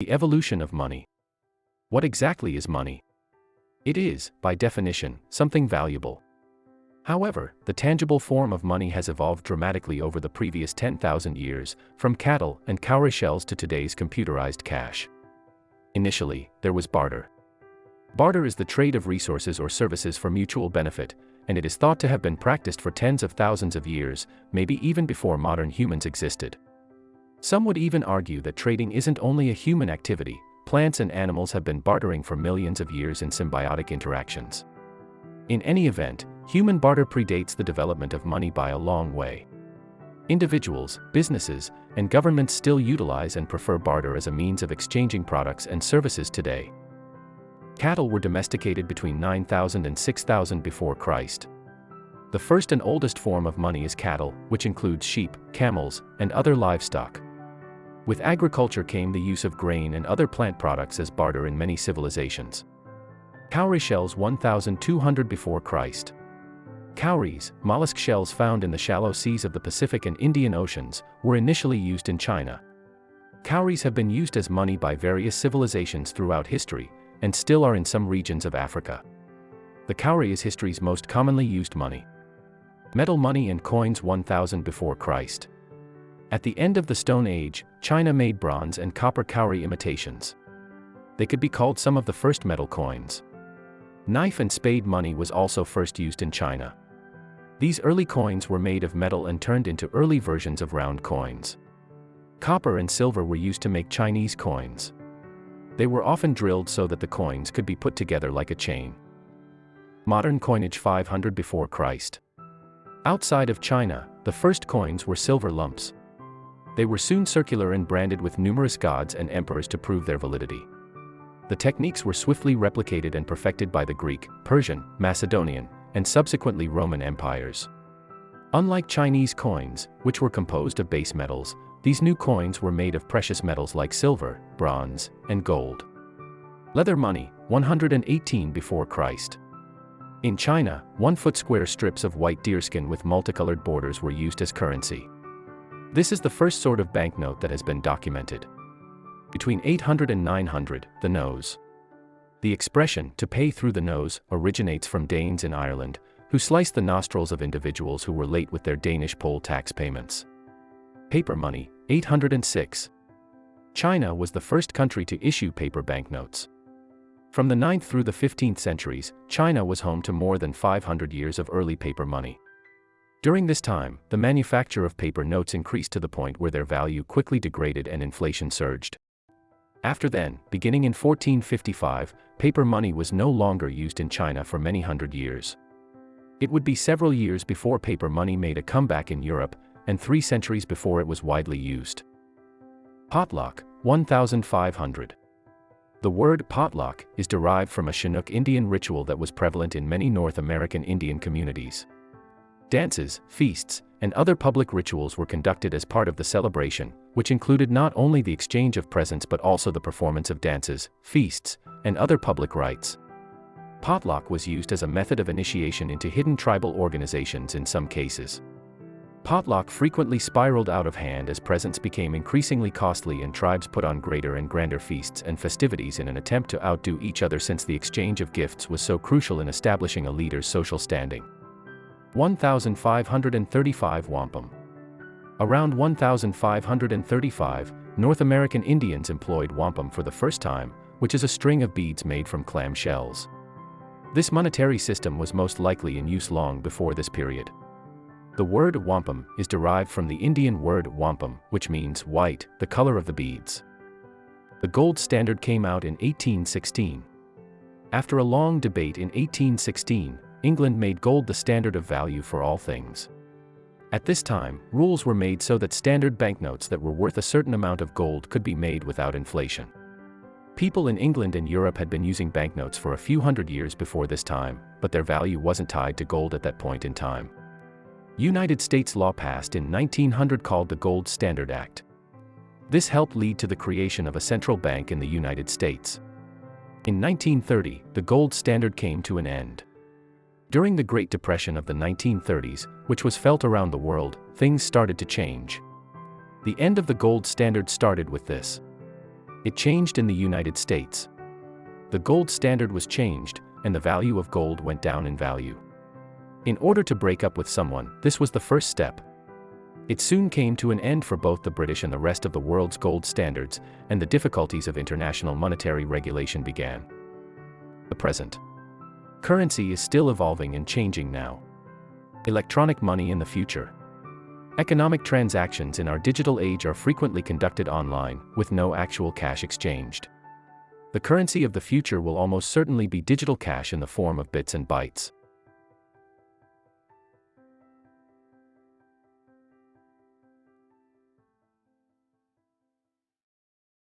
The evolution of money. What exactly is money? It is, by definition, something valuable. However, the tangible form of money has evolved dramatically over the previous 10,000 years, from cattle and cowrie shells to today's computerized cash. Initially, there was barter. Barter is the trade of resources or services for mutual benefit, and it is thought to have been practiced for tens of thousands of years, maybe even before modern humans existed. Some would even argue that trading isn't only a human activity. Plants and animals have been bartering for millions of years in symbiotic interactions. In any event, human barter predates the development of money by a long way. Individuals, businesses, and governments still utilize and prefer barter as a means of exchanging products and services today. Cattle were domesticated between 9000 and 6000 before Christ. The first and oldest form of money is cattle, which includes sheep, camels, and other livestock. With agriculture came the use of grain and other plant products as barter in many civilizations. Cowrie shells 1200 before Christ. Cowries, mollusk shells found in the shallow seas of the Pacific and Indian Oceans, were initially used in China. Cowries have been used as money by various civilizations throughout history, and still are in some regions of Africa. The cowrie is history's most commonly used money. Metal money and coins 1000 before Christ. At the end of the Stone Age, China made bronze and copper cowrie imitations. They could be called some of the first metal coins. Knife and spade money was also first used in China. These early coins were made of metal and turned into early versions of round coins. Copper and silver were used to make Chinese coins. They were often drilled so that the coins could be put together like a chain. Modern coinage 500 before Christ. Outside of China, the first coins were silver lumps. They were soon circular and branded with numerous gods and emperors to prove their validity. The techniques were swiftly replicated and perfected by the Greek, Persian, Macedonian, and subsequently Roman empires. Unlike Chinese coins, which were composed of base metals, these new coins were made of precious metals like silver, bronze, and gold. Leather money, 118 before Christ. In China, 1-foot square strips of white deerskin with multicolored borders were used as currency. This is the first sort of banknote that has been documented. Between 800 and 900, the nose. The expression, to pay through the nose, originates from Danes in Ireland, who sliced the nostrils of individuals who were late with their Danish poll tax payments. Paper money, 806. China was the first country to issue paper banknotes. From the 9th through the 15th centuries, China was home to more than 500 years of early paper money. During this time, the manufacture of paper notes increased to the point where their value quickly degraded and inflation surged. After then, beginning in 1455, paper money was no longer used in China for many hundred years. It would be several years before paper money made a comeback in Europe, and 3 centuries before it was widely used. Potluck, 1500. The word potluck is derived from a Chinook Indian ritual that was prevalent in many North American Indian communities. Dances, feasts, and other public rituals were conducted as part of the celebration, which included not only the exchange of presents but also the performance of dances, feasts, and other public rites. Potluck was used as a method of initiation into hidden tribal organizations in some cases. Potluck frequently spiraled out of hand as presents became increasingly costly and tribes put on greater and grander feasts and festivities in an attempt to outdo each other, since the exchange of gifts was so crucial in establishing a leader's social standing. 1535 Wampum. Around 1535, North American Indians employed wampum for the first time, which is a string of beads made from clam shells. This monetary system was most likely in use long before this period. The word wampum is derived from the Indian word wampum, which means white, the color of the beads. The gold standard came out in 1816. After a long debate in 1816, England made gold the standard of value for all things. At this time, rules were made so that standard banknotes that were worth a certain amount of gold could be made without inflation. People in England and Europe had been using banknotes for a few hundred years before this time, but their value wasn't tied to gold at that point in time. United States law passed in 1900 called the Gold Standard Act. This helped lead to the creation of a central bank in the United States. In 1930, the gold standard came to an end. During the Great Depression of the 1930s, which was felt around the world, things started to change. The end of the gold standard started with this. It changed in the United States. The gold standard was changed, and the value of gold went down in value. In order to break up with someone, this was the first step. It soon came to an end for both the British and the rest of the world's gold standards, and the difficulties of international monetary regulation began. The present currency is still evolving and changing now. Electronic money in the future. Economic transactions in our digital age are frequently conducted online, with no actual cash exchanged. The currency of the future will almost certainly be digital cash in the form of bits and bytes.